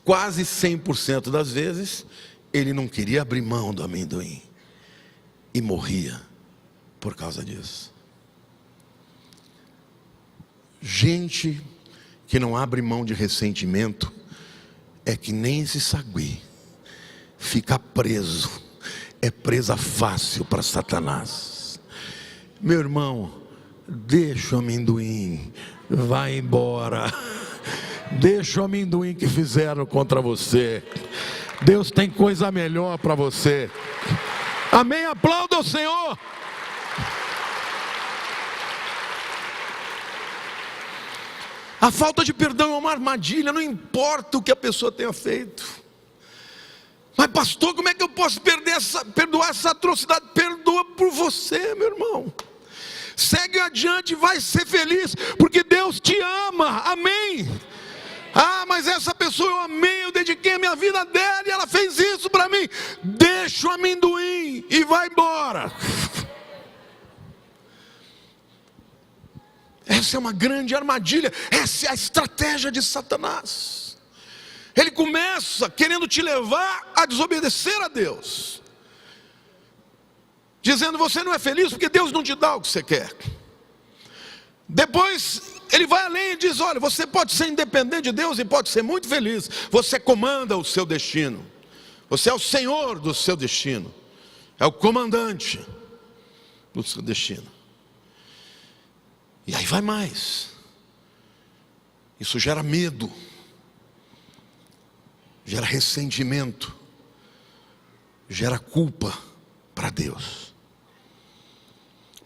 Quase 100% das vezes ele não queria abrir mão do amendoim e morria por causa disso. Gente que não abre mão de ressentimento é que nem esse sagui, fica preso, é presa fácil para Satanás. Meu irmão, deixa o amendoim, vai embora, deixa o amendoim que fizeram contra você. Deus tem coisa melhor para você. Amém? Aplauda o Senhor. A falta de perdão é uma armadilha, não importa o que a pessoa tenha feito. Mas pastor, como é que eu posso perdoar essa atrocidade? Perdoa por você, meu irmão. Segue adiante e vai ser feliz, porque Deus te ama, amém? Ah, mas essa pessoa eu amei, eu dediquei a minha vida dela e ela fez isso para mim. Deixa o amendoim e vai embora. Essa é uma grande armadilha, essa é a estratégia de Satanás. Ele começa querendo te levar a desobedecer a Deus, dizendo: você não é feliz porque Deus não te dá o que você quer. Depois ele vai além e diz: olha, você pode ser independente de Deus e pode ser muito feliz. Você comanda o seu destino, você é o senhor do seu destino, é o comandante do seu destino. E aí vai mais. Isso gera medo, gera ressentimento, gera culpa para Deus.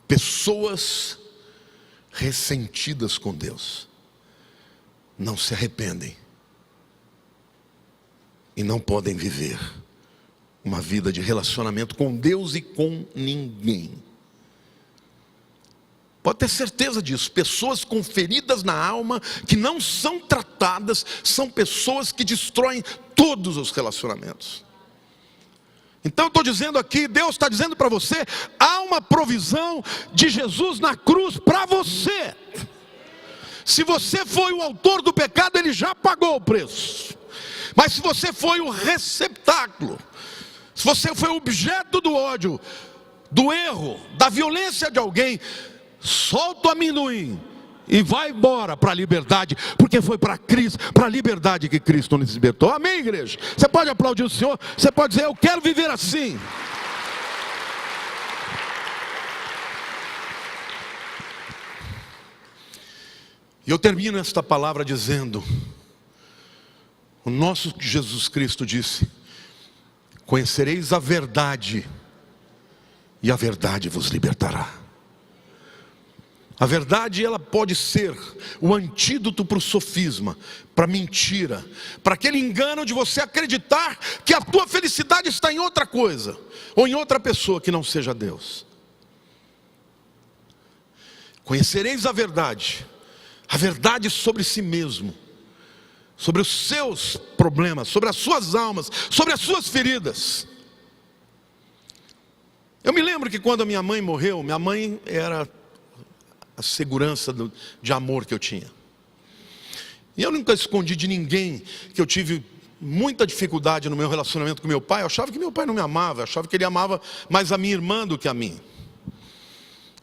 Pessoas ressentidas com Deus não se arrependem e não podem viver uma vida de relacionamento com Deus e com ninguém. Pode ter certeza disso. Pessoas com feridas na alma, que não são tratadas, são pessoas que destroem todos os relacionamentos. Então eu estou dizendo aqui, Deus está dizendo para você: há uma provisão de Jesus na cruz para você. Se você foi o autor do pecado, Ele já pagou o preço. Mas se você foi o receptáculo, se você foi o objeto do ódio, do erro, da violência de alguém, solta o amendoim e vai embora para a liberdade, porque foi para Cristo, para a liberdade que Cristo nos libertou. Amém, igreja? Você pode aplaudir o Senhor, você pode dizer: eu quero viver assim. E eu termino esta palavra dizendo: o nosso Jesus Cristo disse: conhecereis a verdade, e a verdade vos libertará. A verdade, ela pode ser o antídoto para o sofisma, para a mentira, para aquele engano de você acreditar que a tua felicidade está em outra coisa, ou em outra pessoa que não seja Deus. Conhecereis a verdade sobre si mesmo, sobre os seus problemas, sobre as suas almas, sobre as suas feridas. Eu me lembro que quando a minha mãe morreu, minha mãe era a segurança de amor que eu tinha. E eu nunca escondi de ninguém que eu tive muita dificuldade no meu relacionamento com meu pai. Eu achava que meu pai não me amava, eu achava que ele amava mais a minha irmã do que a mim.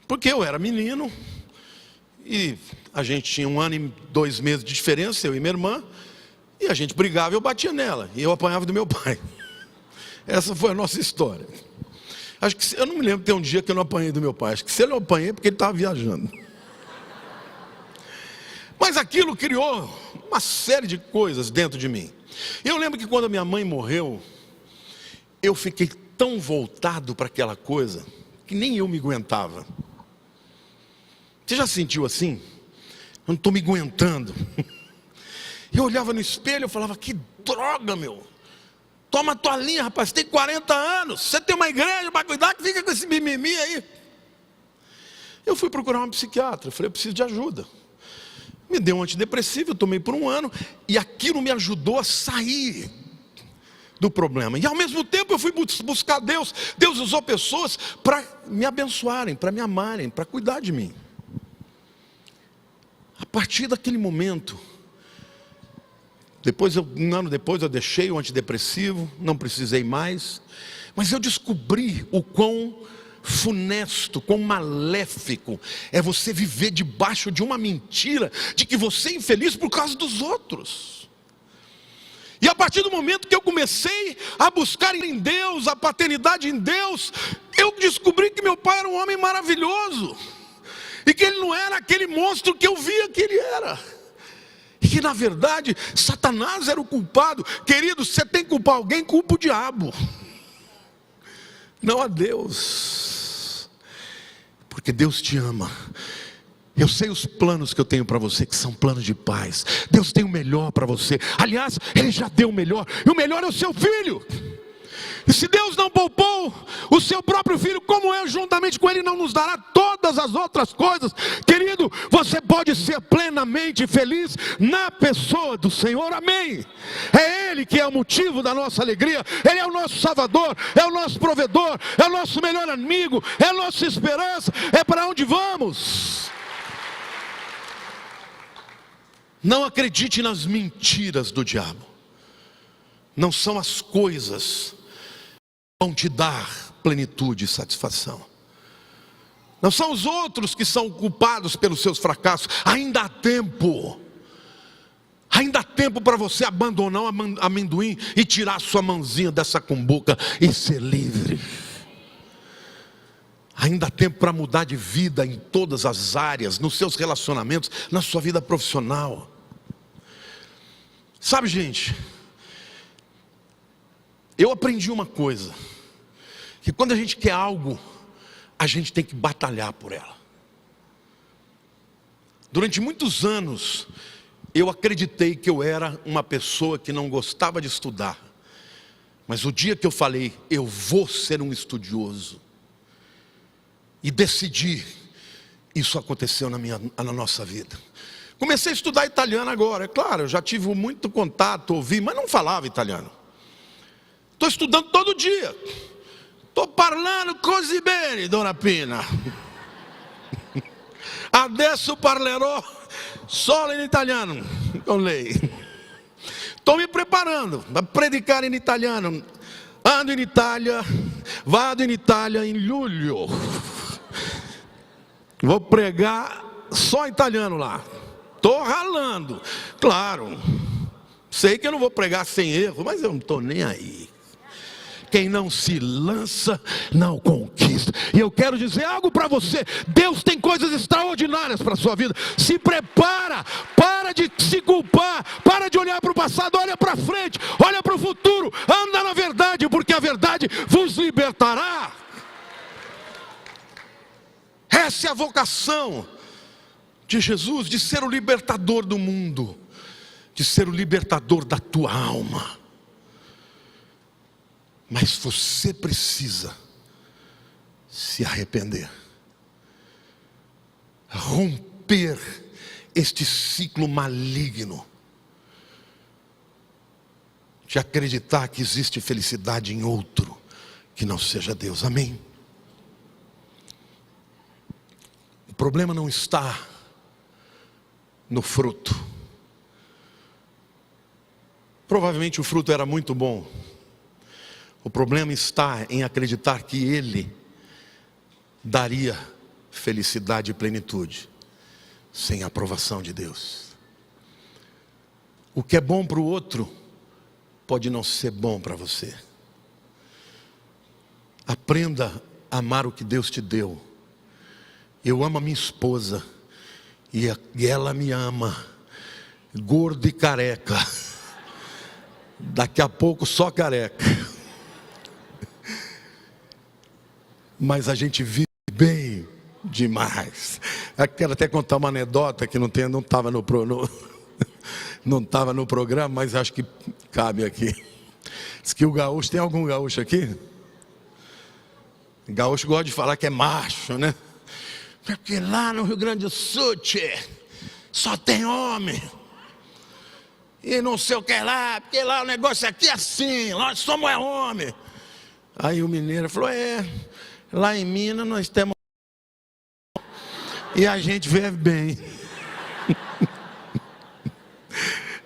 Porque eu era menino, e a gente tinha 1 ano e 2 meses de diferença, eu e minha irmã, e a gente brigava e eu batia nela, e eu apanhava do meu pai. Essa foi a nossa história. Acho que eu não me lembro de ter um dia que eu não apanhei do meu pai. Acho que se eu não apanhei é porque ele estava viajando. Mas aquilo criou uma série de coisas dentro de mim. Eu lembro que quando a minha mãe morreu, eu fiquei tão voltado para aquela coisa que nem eu me aguentava. Você já sentiu assim? Eu não estou me aguentando. Eu olhava no espelho e falava, que droga, meu. Toma a tua linha, rapaz, você tem 40 anos, você tem uma igreja para cuidar, que fica com esse mimimi aí. Eu fui procurar uma psiquiatra, eu falei, eu preciso de ajuda. Me deu um antidepressivo, eu tomei por 1 ano, e aquilo me ajudou a sair do problema. E ao mesmo tempo eu fui buscar Deus. Deus usou pessoas para me abençoarem, para me amarem, para cuidar de mim. A partir daquele momento, um ano depois eu deixei o antidepressivo, não precisei mais, mas eu descobri o quão funesto, quão maléfico é você viver debaixo de uma mentira de que você é infeliz por causa dos outros. E a partir do momento que eu comecei a buscar em Deus, a paternidade em Deus, eu descobri que meu pai era um homem maravilhoso, e que ele não era aquele monstro que eu via que ele era. E que na verdade Satanás era o culpado. Querido, você tem que culpar alguém, culpa o diabo, não a Deus, porque Deus te ama. Eu sei os planos que eu tenho para você, que são planos de paz. Deus tem o melhor para você. Aliás, Ele já deu o melhor, e o melhor é o seu filho. E se Deus não poupou o seu próprio filho, como eu, juntamente com Ele, não nos dará todas as outras coisas? Querido, você pode ser plenamente feliz na pessoa do Senhor, amém? É Ele que é o motivo da nossa alegria. Ele é o nosso Salvador, é o nosso provedor, é o nosso melhor amigo, é a nossa esperança, é para onde vamos. Não acredite nas mentiras do diabo. Não são as coisas vão te dar plenitude e satisfação. Não são os outros que são culpados pelos seus fracassos. Ainda há tempo. Ainda há tempo para você abandonar o amendoim e tirar sua mãozinha dessa cumbuca e ser livre. Ainda há tempo para mudar de vida em todas as áreas, nos seus relacionamentos, na sua vida profissional. Sabe, gente, eu aprendi uma coisa, que quando a gente quer algo, a gente tem que batalhar por ela. Durante muitos anos, eu acreditei que eu era uma pessoa que não gostava de estudar. Mas o dia que eu falei, eu vou ser um estudioso, e decidi, isso aconteceu na nossa vida. Comecei a estudar italiano agora, é claro, eu já tive muito contato, ouvi, mas não falava italiano. Estou estudando todo dia. Estou parlando così bene, dona Pina. Adesso parlerò solo in italiano com lei. Estou me preparando para predicar em italiano. Ando em Itália, vado em Itália em julho. Vou pregar só italiano lá. Estou ralando. Claro, sei que eu não vou pregar sem erro, mas eu não estou nem aí. Quem não se lança, não conquista. E eu quero dizer algo para você. Deus tem coisas extraordinárias para a sua vida. Se prepara, para de se culpar, para de olhar para o passado, olha para frente, olha para o futuro, anda na verdade, porque a verdade vos libertará. Essa é a vocação de Jesus, de ser o libertador do mundo, de ser o libertador da tua alma. Mas você precisa se arrepender, romper este ciclo maligno de acreditar que existe felicidade em outro que não seja Deus, amém? O problema não está no fruto. Provavelmente o fruto era muito bom. O problema está em acreditar que Ele daria felicidade e plenitude sem a aprovação de Deus. O que é bom para o outro pode não ser bom para você. Aprenda a amar o que Deus te deu. Eu amo a minha esposa e ela me ama, gordo e careca. Daqui a pouco só careca. Mas a gente vive bem demais. Eu quero até contar uma anedota que não estava no programa, mas acho que cabe aqui. Diz que o gaúcho, tem algum gaúcho aqui? Gaúcho gosta de falar que é macho, né? Porque lá no Rio Grande do Sul, tchê, só tem homem. E não sei o que lá, porque lá o negócio aqui é assim, nós somos homem. Aí o mineiro falou, lá em Minas nós temos e a gente vive bem.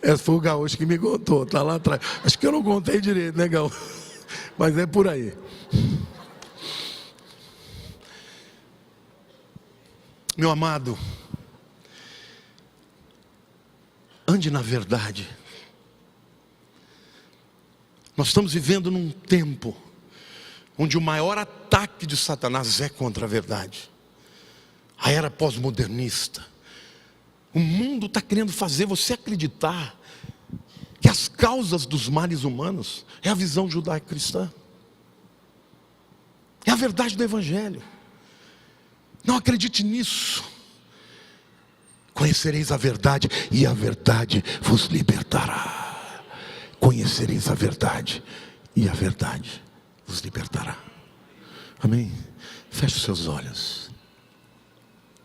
Esse foi o gaúcho que me contou, tá lá atrás. Acho que eu não contei direito, né, gaúcho? Mas é por aí. Meu amado, ande na verdade. Nós estamos vivendo num tempo onde o maior ataque de Satanás é contra a verdade. A era pós-modernista. O mundo está querendo fazer você acreditar que as causas dos males humanos é a visão judaico-cristã. É a verdade do Evangelho. Não acredite nisso. Conhecereis a verdade e a verdade vos libertará. Conhecereis a verdade e a verdade vos libertará. Amém? Feche os seus olhos.